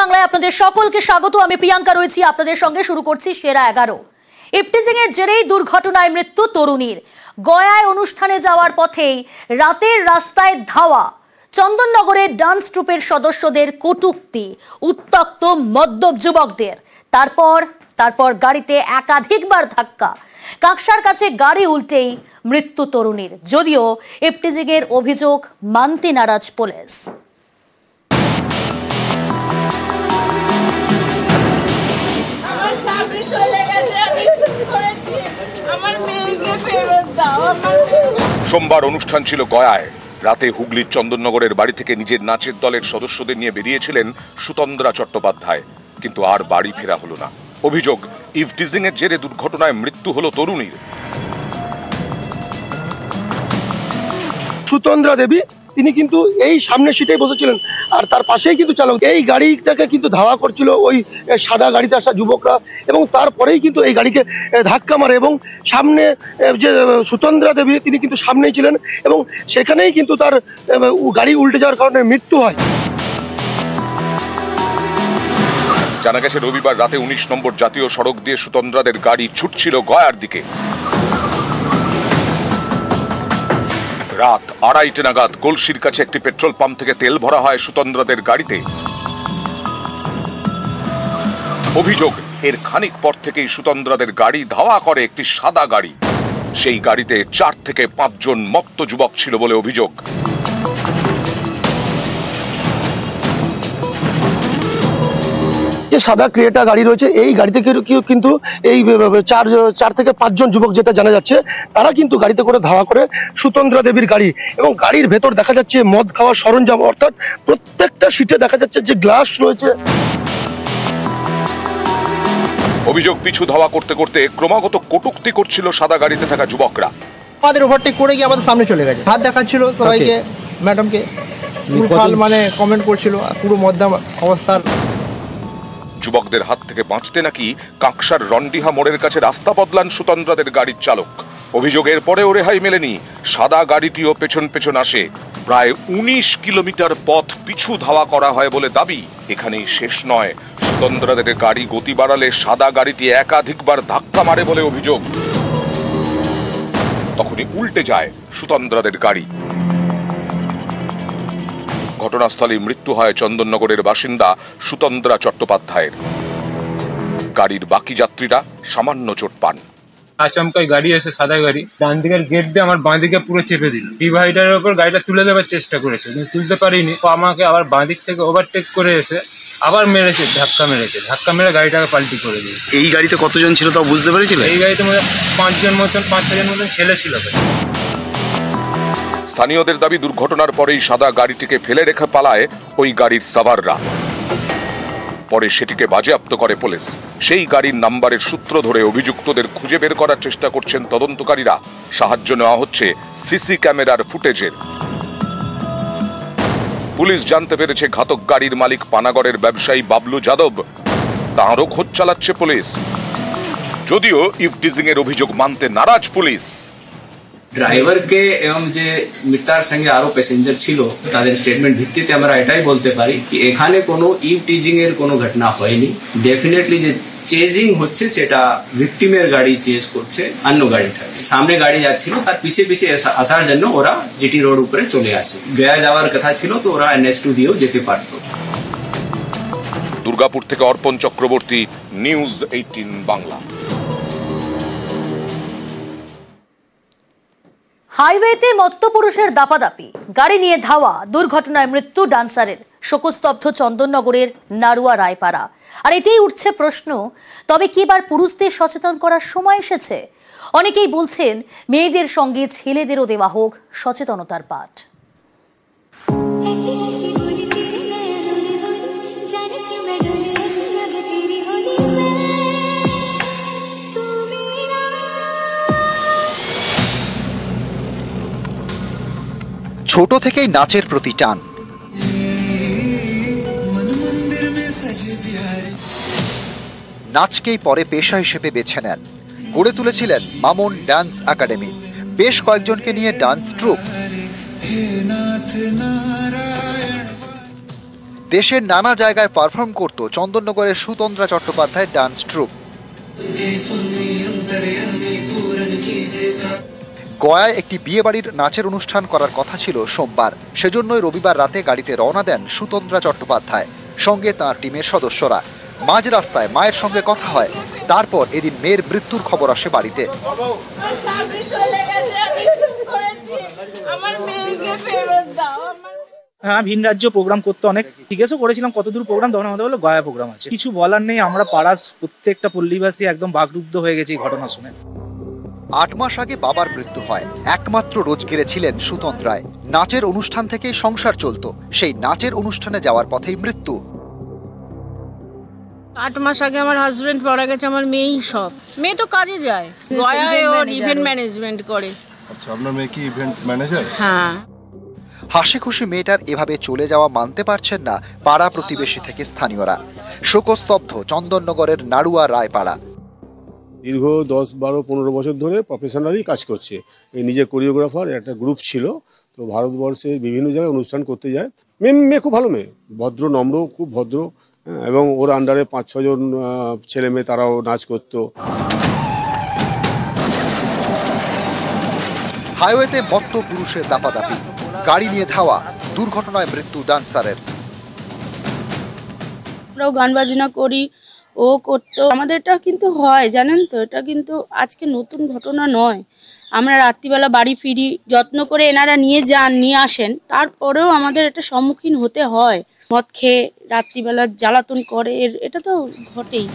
বাংলায় আপনাদের সকলকে স্বাগত। আমি প্রিয়াঙ্কা রয়েছি আপনাদের সঙ্গে। শুরু করছি সেরা 11। ইফটিজিং এর জেরেই দুর্ঘটনায় মৃত্যু তরুণীর। গয়ায় অনুষ্ঠানে যাওয়ার পথেই রাতের রাস্তায় ধাওয়া। চন্দননগরের ডান্স ট্রুপের সদস্যদের কটূক্তি, উত্তক্ত মদ্যপ যুবকদের। তারপর গাড়িতে একাধিকবার ধাক্কা। কাকসার কাছে গাড়ি উল্টেই মৃত্যু তরুণীর। যদিও ইফটিজিং এর অভিযোগ মানতে নারাজ পুলিশ। সোমবার অনুষ্ঠান ছিল গয়ায়। রাতে হুগলির চন্দননগরের বাড়ি থেকে নিজের নাচের দলের সদস্যদের নিয়ে বেরিয়েছিলেন সুতন্দ্রা চট্টোপাধ্যায়, কিন্তু আর বাড়ি ফেরা হলো না। অভিযোগ, ইফটিজিং এর জেরে দুর্ঘটনায় মৃত্যু হলো তরুণীর। সুতন্দ্রা দেবী তিনি কিন্তু এই সামনের সিটেই বসেছিলেন, আর তার পাশেই কিন্তু চালক এই গাড়িটাকে কিন্তু ধাওয়া করছিল ওই সাদা গাড়িতে আসা যুবকরা, এবং তারপরেই কিন্তু এই গাড়িকে ধাক্কা মারে এবং সামনে যে সুতন্দ্রা দেবী তিনি কিন্তু সামনেই ছিলেন এবং সেখানেই কিন্তু তার গাড়ি উল্টে যাওয়ার কারণে মৃত্যু হয়। জানা গেছে রবিবার রাতে 19 নম্বর জাতীয় সড়ক দিয়ে সুতন্দ্রাদের গাড়ি ছুটছিল গয়ার দিকে। রাত 2:30 নাগাদ কলসির কাছে একটি পেট্রোল পাম্প থেকে তেল ভরা হয় সুতন্দ্রাদের গাড়িতে। অভিযোগ, এর খানিক পর থেকেই সুতন্দ্রাদের গাড়ি ধাওয়া করে একটি সাদা গাড়ি। সেই গাড়িতে 4 থেকে 5 জন মত্ত যুবক ছিল বলে অভিযোগ। যে সাদা ক্রিয়েটা গাড়ি রয়েছে এই গাড়িতে কিন্তু এই 4 থেকে 5 জন যুবক, যেটা জানা যাচ্ছে, তারা কিন্তু গাড়িতে করে ধাওয়া করে সুতন্দ্রা দেবীর গাড়ি, এবং গাড়ির ভেতর দেখা যাচ্ছে মদ খাওয়ার সরঞ্জাম, অর্থাৎ প্রত্যেকটা সিটে দেখা যাচ্ছে যে গ্লাস রয়েছে। অভিযোগ, পিছু ধাওয়া করতে করতে ক্রমাগত কটূক্তি করছিল সাদা গাড়িতে থাকা যুবকরা। আমাদের ওভারটেক করে গিয়ে আমাদের সামনে চলে গেছে, হাত দেখাচ্ছিল সবাইকে, ম্যাডামকে মানে কমেন্ট করছিল, পুরো মদ্যপ অবস্থার। যুবকদের হাত থেকে বাঁচতে নাকি কাকসার রন্ডিহা মোড়ের কাছে রাস্তা বদলান সুতন্দ্রাদের গাড়ির চালক। অভিযোগের পরেও রেহাই মেলেনি। সাদা গাড়িটিও পেছন পেছন আসে। প্রায় 19 কিলোমিটার পথ পিছু ধাওয়া করা হয় বলে দাবি। এখানেই শেষ নয়, সুতন্দ্রাদের গাড়ি গতি বাড়ালে সাদা গাড়িটি একাধিকবার ধাক্কা মারে বলে অভিযোগ। তখনই উল্টে যায় সুতন্দ্রাদের গাড়ি। ঘটনাস্থলে মৃত্যু হয় চন্দননগরের বাসিন্দা সুতন্দ্রা চট্টোপাধ্যায়ের। গাড়ির বাকি যাত্রীরা সামান্য চোট পান। আচমকাই গাড়ি এসে সাদা গাড়ি ডান দিকের গেট দিয়ে আমার বাঁ দিকে পুরো চেপে দিল। ডিভাইডারের উপর গাড়িটা তুলে দেওয়ার চেষ্টা করেছে, কিন্তু তুলতে পারিনি। আমাকে আবার বাঁ দিক থেকে ওভারটেক করে এসে আবার মেরেছে, ধাক্কা মেরে গাড়িটাকে পাল্টি করে দিয়েছে। এই গাড়িতে কতজন ছিল তাও বুঝতে পেরেছিল? এই গাড়িতে মধ্যে 5-6জন মতন ছেলে ছিল। স্থানীয়দের দাবি, দুর্ঘটনার পরেই সাদা গাড়িটিকে ফেলে রেখে পালায় ওই গাড়ির সাভাররা। পরে সেটিকে বাজেয়াপ্ত করে পুলিশ। সেই গাড়ির নাম্বারের সূত্র ধরে অভিযুক্তদের খুঁজে বের করার চেষ্টা করছেন তদন্তকারীরা। সাহায্য নেওয়া হচ্ছে সিসি ক্যামেরার ফুটেজের। পুলিশ জানতে পেরেছে ঘাতক গাড়ির মালিক পানাগড়ের ব্যবসায়ী বাবলু যাদব। তাঁরও খোঁজ চালাচ্ছে পুলিশ। যদিও ইফটিজিং এর অভিযোগ মানতে নারাজ পুলিশ। ড্রাইভারকে এবং যে মৃতার সঙ্গে আরো প্যাসেঞ্জার ছিল তাদের স্টেটমেন্ট ভিত্তিতে আমরা এটাই বলতে পারি কি এখানে কোনো ইফটিজিং এর কোনো ঘটনা হয়নি। ডেফিনেটলি যে চেজিং হচ্ছে সেটা ভিকটিমের গাড়ি চেজ করছে অন্য গাড়িটা। সামনে গাড়ি যাচ্ছিল, তার পিছে পিছে আসার জন্য ওরা জিটি রোড উপরে চলে আসে। গয়া যাওয়ার কথা ছিল তো ওরা NS2 দিয়েও যেতে পারতো। দুর্গাপুর থেকে অর্পণ চক্রবর্তী, নিউজ 18 বাংলা। হাইওয়েতে মত্ত পুরুষের দাপাদাপি, গাড়ি নিয়ে ধাওয়া, দুর্ঘটনায় মৃত্যু ডান্সারের। শোকস্তব্ধ চন্দননগরের নারুয়া রায়পাড়া। আর এতেই উঠছে প্রশ্ন, তবে কি এবার পুরুষদের সচেতন করার সময় এসেছে? অনেকেই বলছেন মেয়েদের সঙ্গে ছেলেদেরও দেওয়া হোক সচেতনতার পাঠ। ছোট থেকেই নাচের প্রতি টান, নাচকেই পরে পেশা হিসেবে বেছে নেন। গড়ে তুলেছিলেন মামুন ডান্স একাডেমি, বেশ কয়েকজনকে নিয়ে ডান্স ট্রুপ। দেশের নানা জায়গায় পারফর্ম করত চন্দননগরের সুতন্দ্রা চট্টোপাধ্যায় ডান্স ট্রুপ। গয়ায় একটি বিয়ে বাড়ির নাচের অনুষ্ঠান করার কথা ছিল সোমবার, সেজন্যই রবিবার রাতে গাড়িতে রওনা দেন সুতন্দ্রা চট্টোপাধ্যায়, সঙ্গে তাঁর টিমের সদস্যরা। মাঝ রাস্তায় মায়ের সঙ্গে কথা হয়, তারপর এদিন মেয়ের মৃত্যুর খবর আসে বাড়িতে। হ্যাঁ, ভিন রাজ্য প্রোগ্রাম করতে অনেক জিজ্ঞাসা করেছিলাম কতদূর প্রোগ্রাম, তখন আমাদের বললো গয়া প্রোগ্রাম আছে। কিছু বলার নেই, আমরা পাড়ার প্রত্যেকটা পল্লীবাসী একদম বাকরুদ্ধ হয়ে গেছে এই ঘটনা শুনে। 8 মাস আগে বাবার মৃত্যু হয়। একমাত্র রোজগেরে ছিলেন সুতন্দ্রায়। নাচের অনুষ্ঠান থেকেই সংসার চলত, সেই নাচের অনুষ্ঠানে যাওয়ার পথেই মৃত্যু। 8 মাস আগে আমার হাজবেন্ড মারা গেছে, আমার মেয়েই সব। মেয়ে তো কাজে যায়, গয়ায় ওর ইভেন্ট ম্যানেজমেন্ট করে। আচ্ছা, আপনার মেয়ে কি ইভেন্ট ম্যানেজার? হ্যাঁ। হাসি খুশি মেয়েটার এভাবে চলে যাওয়া মানতে পারছেন না পাড়া প্রতিবেশী থেকে স্থানীয়রা। শোকস্তব্ধ চন্দননগরের নাড়ুয়া রায়পাড়া। দীর্ঘ 10, 12, 15 বছর ধরে প্রফেশনালি কাজ করছে। এই নিজে কোরিওগ্রাফার, একটা গ্রুপ ছিল, তো ভারতবর্ষের বিভিন্ন জায়গায় অনুষ্ঠান করতে যায়। মেয়ে খুব ভালো মেয়ে, ভদ্র, নম্র, খুব ভদ্র, এবং ওর আন্ডারে 5-6 জন ছেলে মেয়ে, তারাও নাচ করতো। হাইওয়েতে মত্ত পুরুষের দাপাদাপি, গাড়ি নিয়ে ধাওয়া, দুর্ঘটনায় মৃত্যু ডান্সারের। আমরাও গান বাজনা করি, ও করতো, আমাদের এটা কিন্তু হয় জানেন তো, এটা কিন্তু আজকে নতুন ঘটনা নয়। আমরা রাত্রিবেলা বাড়ি ফিরি, যত্ন করে এনারা নিয়ে আসেন, তারপরেও আমাদের এটা সম্মুখীন হতে হয়। মদ খেয়ে রাত্রিবেলা জ্বালাতন করে, এটা তো ঘটেই।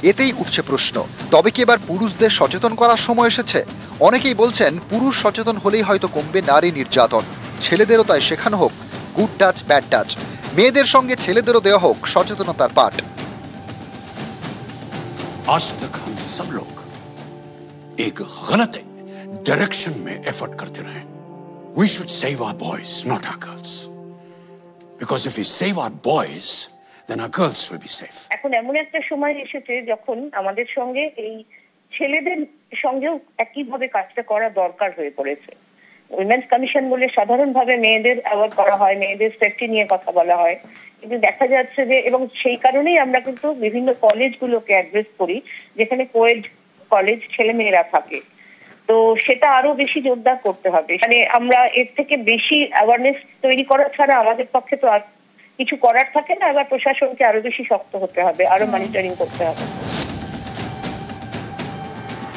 এতেই উঠছে প্রশ্ন, তবে কি এবার পুরুষদের সচেতন করার সময় এসেছে? অনেকেই বলছেন পুরুষ সচেতন হলেই হয়তো কমবে নারী নির্যাতন। ছেলেদেরও তাই শেখানো হোক গুড টাচ ব্যাড টাচ, মেয়েদের সঙ্গে ছেলেদেরও দেওয়া হোক সচেতনতার পাঠ। आज तक हम सब लोग एक गलत डायरेक्शन में एफर्ट करते रहे। We should save our boys, not our girls. Because if we save our boys, then our girls will be safe. এখন এমন একটা সময় এসেছে যখন আমাদের সঙ্গে এই ছেলেদের সঙ্গেও একইভাবে কাজটা করা দরকার হয়ে পড়েছে। উইমেন্স কমিশন বলে সাধারণভাবে মেয়েদের অ্যাওয়ার্ড করা হয়, মেয়েদের সেফটি নিয়ে কথা বলা হয়, কিন্তু দেখা যাচ্ছে যে, এবং সেই কারণেই আমরা কিন্তু বিভিন্ন কলেজগুলোকে অ্যাড্রেস করি যেখানে কোয়েড কলেজ ছেলে মেয়েরা থাকে। তো সেটা আরো বেশি জোরদার করতে হবে। মানে আমরা এর থেকে বেশি অ্যাওয়ারনেস তৈরি করা ছাড়া আমাদের পক্ষে তো আর কিছু করার থাকে না। এবার প্রশাসনকে আরো বেশি শক্ত হতে হবে, আরো মনিটরিং করতে হবে।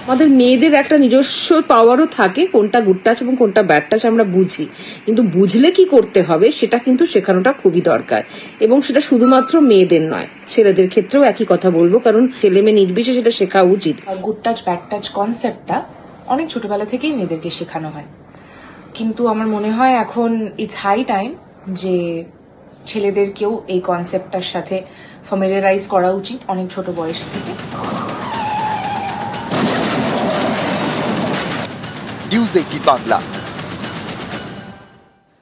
আমাদের মেয়েদের একটা নিজস্ব পাওয়ারও থাকে, কোনটা গুড টাচ এবং কোনটা ব্যাড টাচ আমরা বুঝি, কিন্তু বুঝলে কি করতে হবে সেটা কিন্তু শেখানোটা খুবই দরকার। এবং সেটা শুধুমাত্র মেয়েদের নয়, ছেলেদের ক্ষেত্রেও একই কথা বলবো, কারণ ছেলে মেয়ে নির্বিশেষে সেটা শেখা উচিত। গুড টাচ ব্যাড টাচ কনসেপ্টটা অনেক ছোটবেলা থেকেই মেয়েদেরকে শেখানো হয়, কিন্তু আমার মনে হয় এখন ইটস হাই টাইম যে ছেলেদেরকেও এই কনসেপ্টটার সাথে ফ্যামিলিয়ারাইজ করা উচিত অনেক ছোট বয়স থেকে। নিউজ 18 বাংলা।